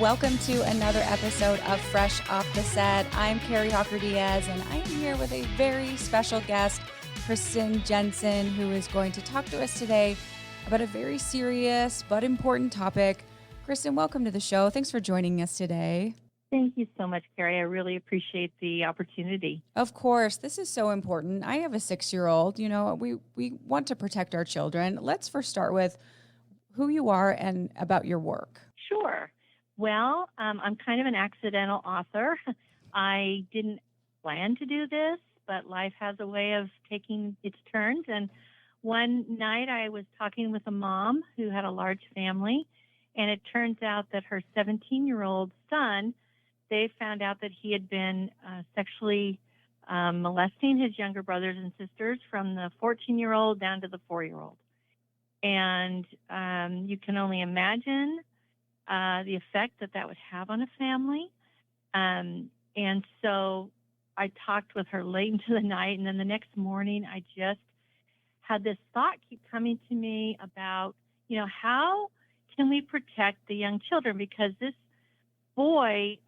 Welcome to another episode of Fresh Off the Set. I'm Kari Diaz, and I am here with a very special guest, Kristen Jenson, who is going to talk to us today about a very serious but important topic. Kristen, welcome to the show. Thanks for joining us today. Thank you so much, Kari. I really appreciate the opportunity. Of course, this is so important. I have a 6-year-old. You know, we want to protect our children. Let's first start with who you are and about your work. Sure. Well, I'm kind of an accidental author. I didn't plan to do this, but life has a way of taking its turns. And one night I was talking with a mom who had a large family, and it turns out that her 17-year-old son, they found out that he had been sexually molesting his younger brothers and sisters from the 14-year-old down to the 4-year-old. And you can only imagine the effect that would have on a family. And so I talked with her late into the night, and then the next morning I just had this thought keep coming to me about, how can we protect the young children? Because this boy,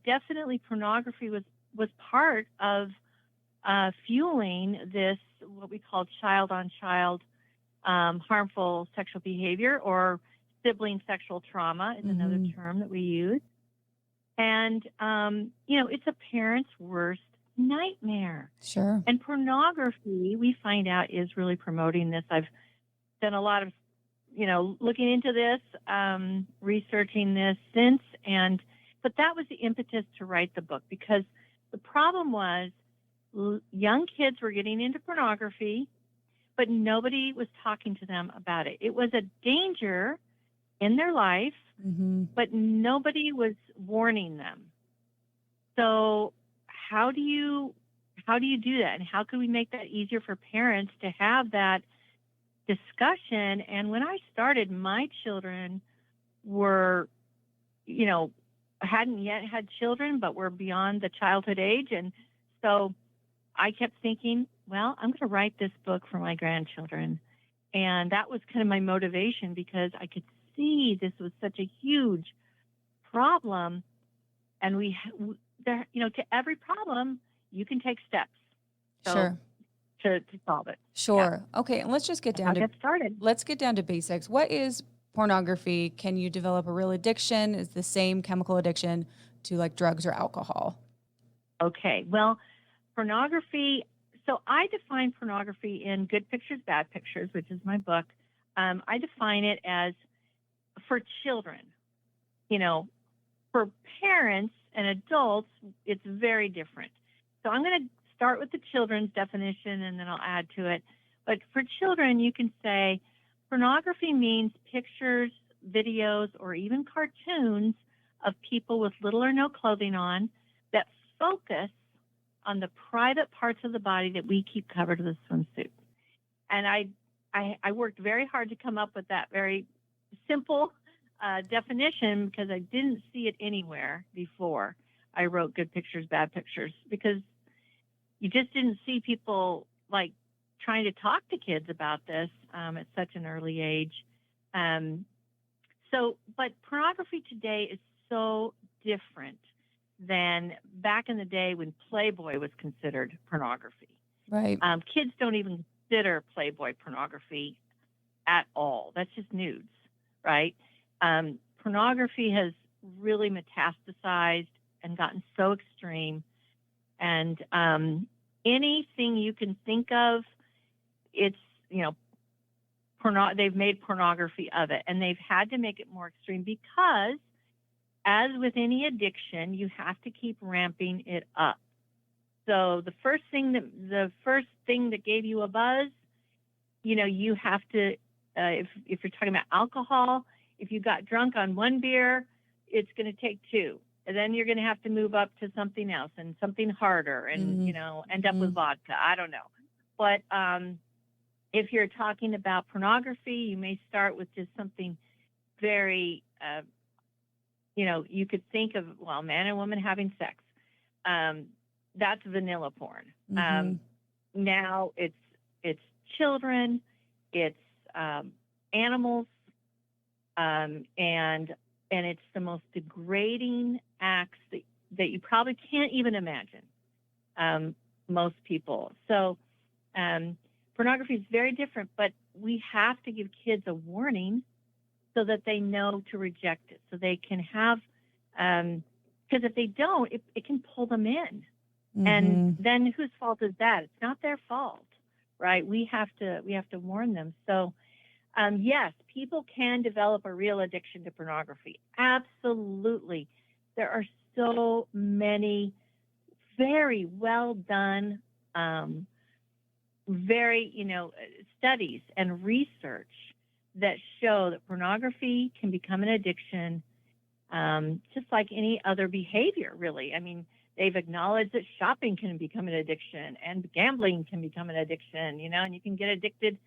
definitely pornography was part of fueling this, what we call child-on-child harmful sexual behavior, or sibling sexual trauma is another term that we use. And, it's a parent's worst nightmare. Sure. And pornography, we find out, is really promoting this. I've done a lot of, looking into this, researching this since, but that was the impetus to write the book, because the problem was young kids were getting into pornography, but nobody was talking to them about it. It was a danger in their life, but nobody was warning them. So how do you do that? And how can we make that easier for parents to have that discussion? And when I started, my children were, hadn't yet had children, but were beyond the childhood age. And so I kept thinking, well, I'm going to write this book for my grandchildren. And that was kind of my motivation, because I could see this was such a huge problem. And to every problem, you can take steps. Sure. To solve it. Sure. Yeah. Okay. And let's just get started. Let's get down to basics. What is pornography? Can you develop a real addiction? Is the same chemical addiction to like drugs or alcohol? Okay. Well, pornography. So I define pornography in Good Pictures, Bad Pictures, which is my book. I define it as for children. For parents and adults, it's very different. So I'm going to start with the children's definition, and then I'll add to it. But for children, you can say pornography means pictures, videos, or even cartoons of people with little or no clothing on that focus on the private parts of the body that we keep covered with a swimsuit. And I worked very hard to come up with that very simple definition, because I didn't see it anywhere before I wrote Good Pictures, Bad Pictures, because you just didn't see people like trying to talk to kids about this at such an early age. But pornography today is so different than back in the day when Playboy was considered pornography. Right. Kids don't even consider Playboy pornography at all. That's just nudes, right? Pornography has really metastasized and gotten so extreme. And anything you can think of, it's, they've made pornography of it. And they've had to make it more extreme because, as with any addiction, you have to keep ramping it up. So the first thing that gave you a buzz, you have to, if you're talking about alcohol, if you got drunk on one beer, it's going to take two. And then you're going to have to move up to something else and something harder and, end up with vodka. I don't know. But if you're talking about pornography, you may start with just something very, you could think of, man and woman having sex. That's vanilla porn. Now it's children, it's animals, and and it's the most degrading acts that you probably can't even imagine, most people. So pornography is very different, but we have to give kids a warning so that they know to reject it, so they can have, because if they don't, it can pull them in. And then whose fault is that? It's not their fault, right? We have to warn them. So yes, people can develop a real addiction to pornography. Absolutely. There are so many very well done, studies and research that show that pornography can become an addiction, just like any other behavior, really. I mean, they've acknowledged that shopping can become an addiction and gambling can become an addiction, and you can get addicted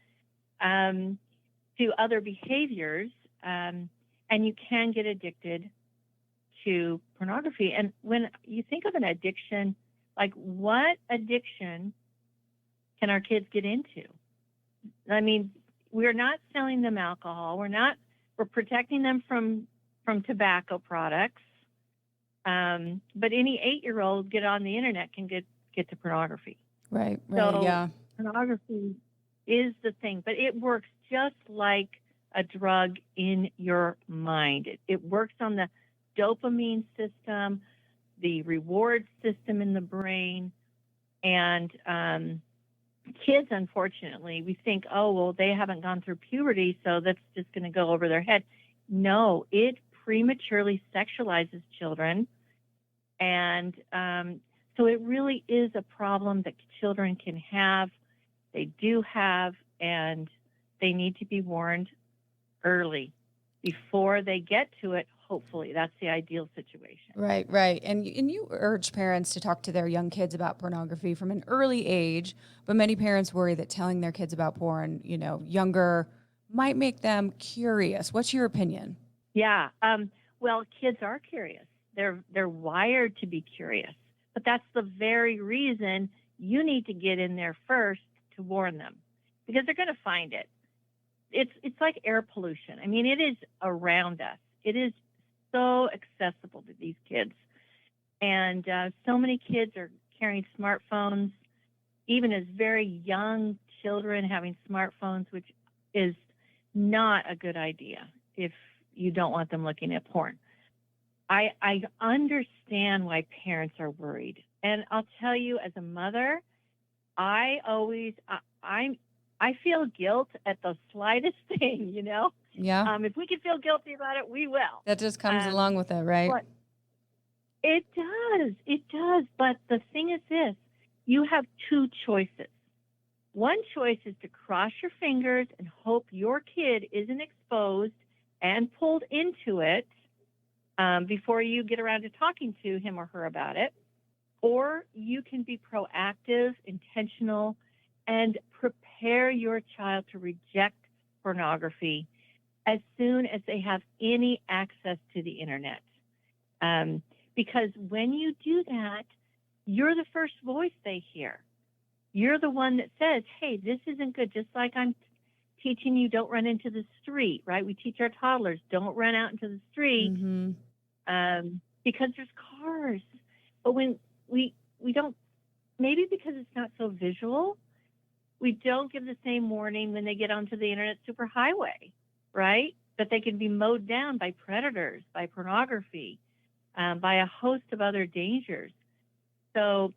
to other behaviors, and you can get addicted to pornography. And when you think of an addiction, like what addiction can our kids get into? I mean, we're not selling them alcohol. We're protecting them from tobacco products. But any 8-year-old get on the internet can get to pornography. Right, so yeah. Pornography is the thing, but it works just like a drug in your mind. It works on the dopamine system, the reward system in the brain, and kids, unfortunately, we think, oh, well, they haven't gone through puberty, so that's just going to go over their head. No, it prematurely sexualizes children. And so it really is a problem that children can have, they do have, and they need to be warned early before they get to it. Hopefully, that's the ideal situation. Right, right. And you urge parents to talk to their young kids about pornography from an early age, but many parents worry that telling their kids about porn, younger, might make them curious. What's your opinion? Yeah. Well, kids are curious. They're wired to be curious. But that's the very reason you need to get in there first to warn them, because they're going to find it. It's like air pollution. I mean, it is around us. It is so accessible to these kids. And so many kids are carrying smartphones, even as very young children having smartphones, which is not a good idea if you don't want them looking at porn. I understand why parents are worried. And I'll tell you, as a mother, I feel guilt at the slightest thing, Yeah. If we can feel guilty about it, we will. That just comes along with it, right? But it does. But the thing is this, you have two choices. One choice is to cross your fingers and hope your kid isn't exposed and pulled into it before you get around to talking to him or her about it. Or you can be proactive, intentional, and prepare your child to reject pornography as soon as they have any access to the internet. Because when you do that, you're the first voice they hear. You're the one that says, hey, this isn't good. Just like I'm teaching you, don't run into the street, right? We teach our toddlers, don't run out into the street because there's cars. But when we don't, maybe because it's not so visual, we don't give the same warning when they get onto the internet superhighway, right? That they can be mowed down by predators, by pornography, by a host of other dangers. So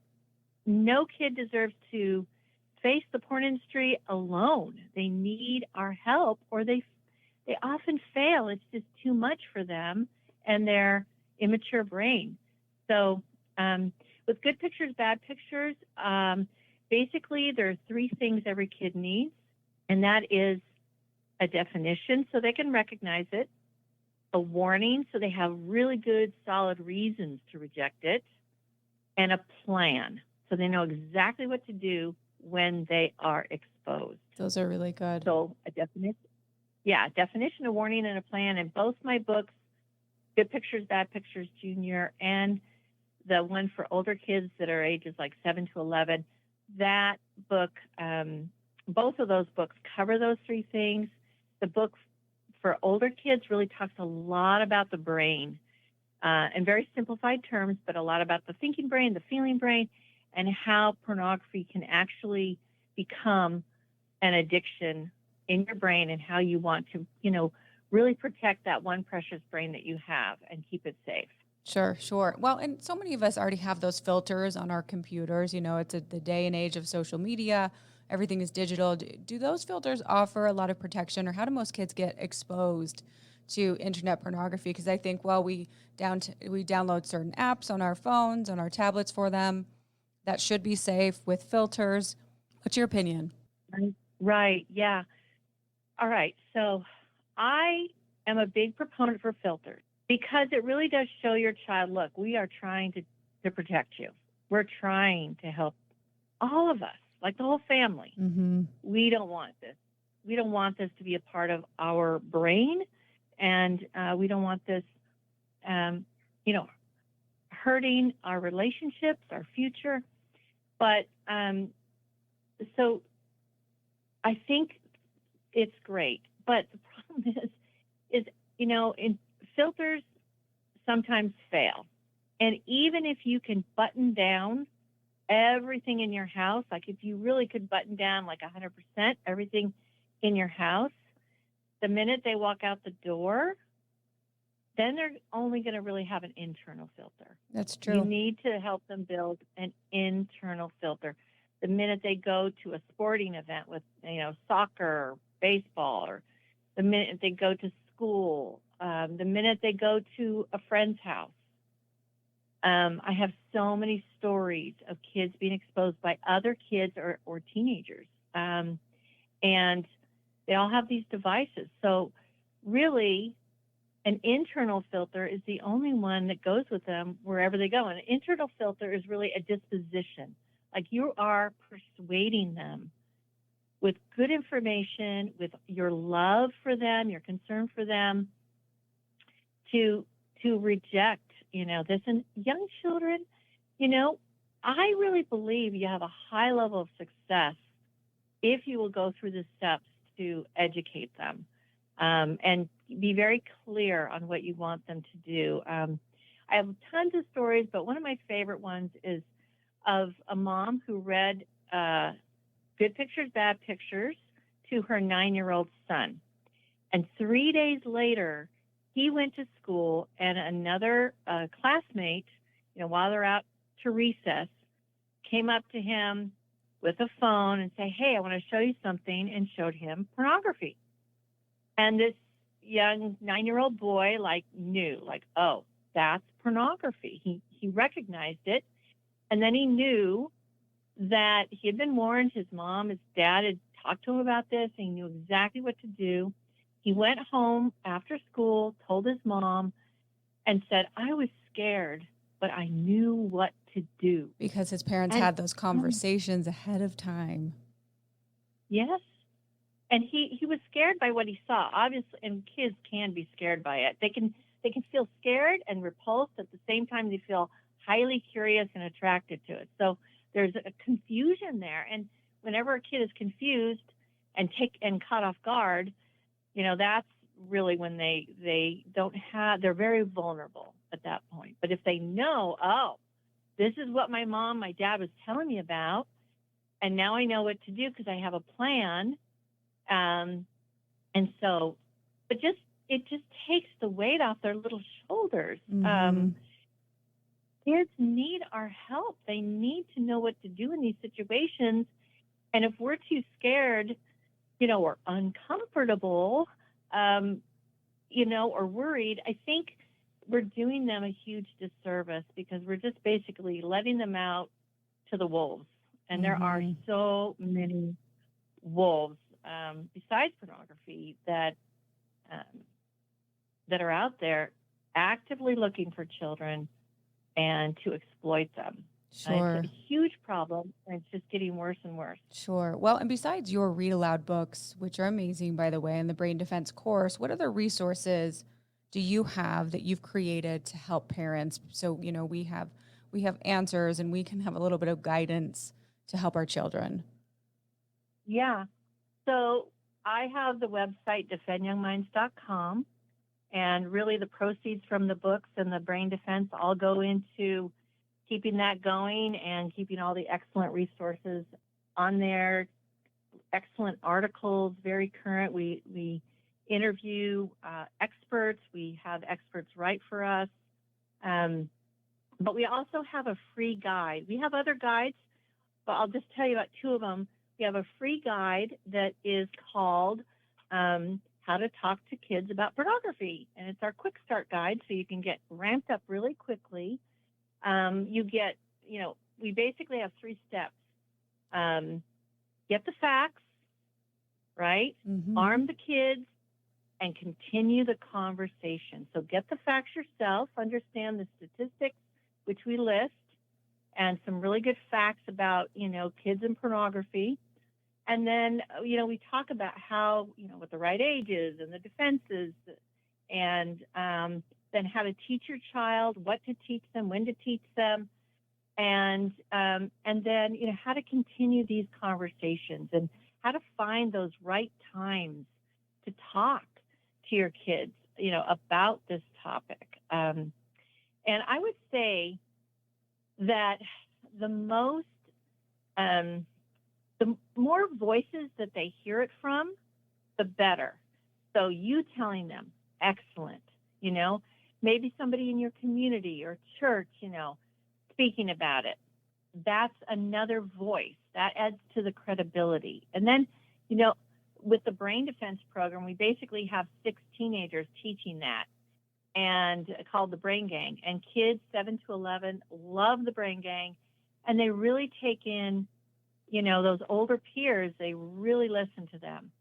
no kid deserves to face the porn industry alone. They need our help, or they often fail. It's just too much for them and their immature brain. So with good pictures, bad pictures, basically there are three things every kid needs, and that is a definition so they can recognize it, a warning so they have really good, solid reasons to reject it, and a plan so they know exactly what to do when they are exposed. Those are really good. So a definition, a warning, and a plan. In both my books, Good Pictures, Bad Pictures Junior, and the one for older kids that are ages like 7 to 11, that book, both of those books cover those three things. The book for older kids really talks a lot about the brain in very simplified terms, but a lot about the thinking brain, the feeling brain, and how pornography can actually become an addiction in your brain, and how you want to, really protect that one precious brain that you have and keep it safe. Sure. Well, and so many of us already have those filters on our computers. It's the day and age of social media. Everything is digital. Do those filters offer a lot of protection, or how do most kids get exposed to internet pornography? Because I think, well, we download certain apps on our phones, on our tablets for them. That should be safe with filters. What's your opinion? Right. Yeah. All right. So I am a big proponent for filters because it really does show your child, look, we are trying to protect you. We're trying to help all of us, like the whole family. Mm-hmm. We don't want this. We don't want this to be a part of our brain, and we don't want this, hurting our relationships, our future. But so I think it's great. But the problem is in filters sometimes fail. And even if you can button down everything in your house, like if you really could button down like 100% everything in your house, the minute they walk out the door, then they're only going to really have an internal filter. That's true. You need to help them build an internal filter. The minute they go to a sporting event with, soccer or baseball, or the minute they go to school, the minute they go to a friend's house. I have so many stories of kids being exposed by other kids or teenagers. And they all have these devices. So really, an internal filter is the only one that goes with them wherever they go. And an internal filter is really a disposition. Like you are persuading them with good information, with your love for them, your concern for them, to reject, this. And young children, I really believe you have a high level of success if you will go through the steps to educate them and be very clear on what you want them to do. I have tons of stories, but one of my favorite ones is of a mom who read Good Pictures, Bad Pictures to her 9-year-old son. And 3 days later, he went to school, and another classmate, while they're out to recess, came up to him with a phone and say, hey, I want to show you something, and showed him pornography. And this young 9-year-old boy knew, oh, that's pornography. He recognized it. And then he knew that he had been warned. His mom, his dad had talked to him about this. And he knew exactly what to do. He went home after school, told his mom, and said, I was scared, but I knew what to do. Because his parents had those conversations ahead of time. Yes. And he was scared by what he saw, obviously, and kids can be scared by it. They can feel scared and repulsed at the same time. They feel highly curious and attracted to it. So there's a confusion there. And whenever a kid is confused and caught off guard, that's really when they're very vulnerable at that point. But if they know, oh, this is what my dad was telling me about, and now I know what to do because I have a plan. And so, but it just takes the weight off their little shoulders. Mm-hmm. Kids need our help. They need to know what to do in these situations. And if we're too scared, or uncomfortable, or worried, I think we're doing them a huge disservice because we're just basically letting them out to the wolves. And there are so many wolves besides pornography that are out there actively looking for children and to exploit them. Sure. It's a huge problem, and it's just getting worse and worse. Sure. Well, and besides your read aloud books, which are amazing, by the way, and the brain defense course, what other resources do you have that you've created to help parents? So, we have answers, and we can have a little bit of guidance to help our children. Yeah. So I have the website defendyoungminds.com, and really the proceeds from the books and the brain defense all go into keeping that going and keeping all the excellent resources on there, excellent articles, very current. We interview experts. We have experts write for us. But we also have a free guide. We have other guides, but I'll just tell you about two of them. We have a free guide that is called How to Talk to Kids About Pornography. And it's our quick start guide, so you can get ramped up really quickly. We basically have 3 steps. Get the facts, right? Mm-hmm. Arm the kids and continue the conversation. So get the facts yourself, understand the statistics, which we list, and some really good facts about, kids and pornography. And then, we talk about how, what the right age is and the defenses, and then how to teach your child, what to teach them, when to teach them, and then, how to continue these conversations and how to find those right times to talk to your kids, about this topic. And I would say that the more voices that they hear it from, the better. So you telling them, excellent, maybe somebody in your community or church, speaking about it. That's another voice. That adds to the credibility. And then, with the brain defense program, we basically have 6 teenagers teaching that, and called the Brain Gang. And kids 7 to 11 love the Brain Gang, and they really take in, those older peers. They really listen to them.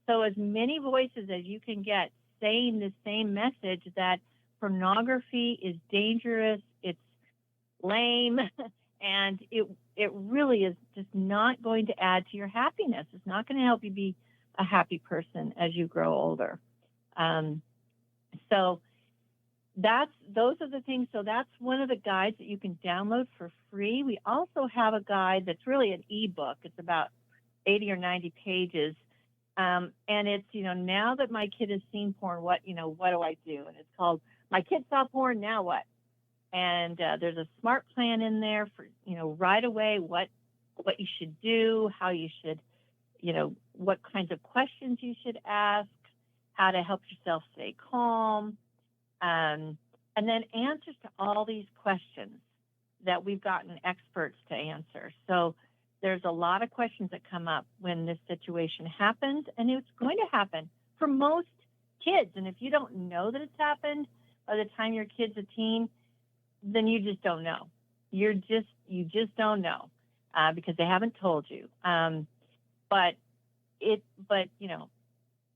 So as many voices as you can get saying the same message, that pornography is dangerous, it's lame, and it really is just not going to add to your happiness. It's not going to help you be a happy person as you grow older. So those are the things. So that's one of the guides that you can download for free. We also have a guide that's really an ebook. It's about 80 or 90 pages. And it's, now that my kid has seen porn, what do I do? And it's called My Kid Saw Porn, Now What? And there's a smart plan in there for, right away what you should do, how you should, what kinds of questions you should ask, how to help yourself stay calm, and then answers to all these questions that we've gotten experts to answer. So there's a lot of questions that come up when this situation happens, and it's going to happen for most kids. And if you don't know that it's happened by the time your kid's a teen, then you just don't know. You just don't know because they haven't told you. But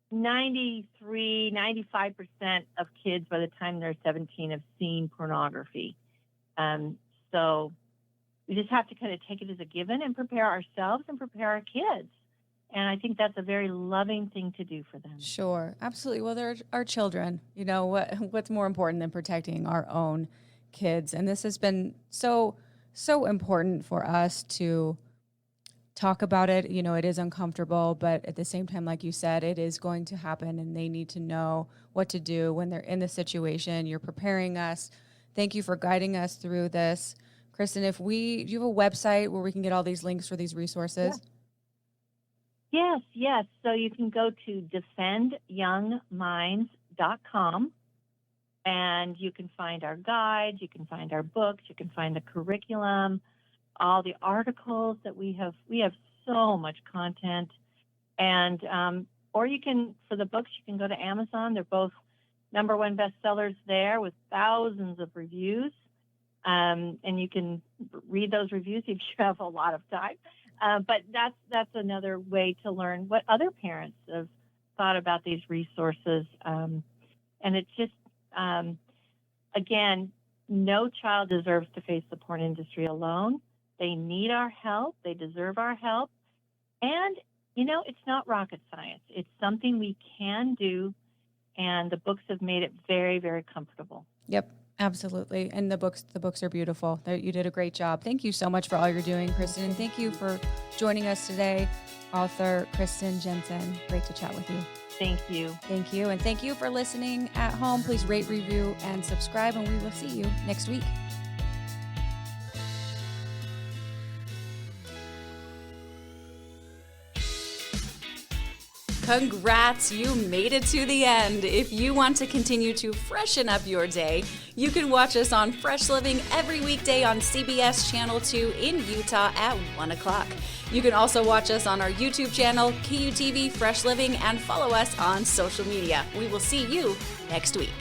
93, 95% of kids by the time they're 17 have seen pornography. So we just have to kind of take it as a given and prepare ourselves and prepare our kids. And I think that's a very loving thing to do for them. Sure, absolutely. Well, they're our children. What's more important than protecting our own kids? And this has been so important for us to talk about it. It is uncomfortable, but at the same time, like you said, it is going to happen, and they need to know what to do when they're in the situation. You're preparing us. Thank you for guiding us through this. Kristen, do you have a website where we can get all these links for these resources? Yeah. Yes. So you can go to defendyoungminds.com, and you can find our guides, you can find our books, you can find the curriculum, all the articles that we have. We have so much content. And or you can, for the books, you can go to Amazon. They're both #1 bestsellers there with thousands of reviews. And you can read those reviews if you have a lot of time. But that's another way to learn what other parents have thought about these resources. And it's just, again, no child deserves to face the porn industry alone. They need our help. They deserve our help. And, it's not rocket science. It's something we can do. And the books have made it very, very comfortable. Yep. Absolutely. And the books are beautiful. You did a great job. Thank you so much for all you're doing, Kristen. And thank you for joining us today, author Kristen Jenson. Great to chat with you. Thank you. Thank you. And thank you for listening at home. Please rate, review, and subscribe, and we will see you next week. Congrats, you made it to the end. If you want to continue to freshen up your day, you can watch us on Fresh Living every weekday on CBS Channel 2 in Utah at 1 o'clock. You can also watch us on our YouTube channel, KUTV Fresh Living, and follow us on social media. We will see you next week.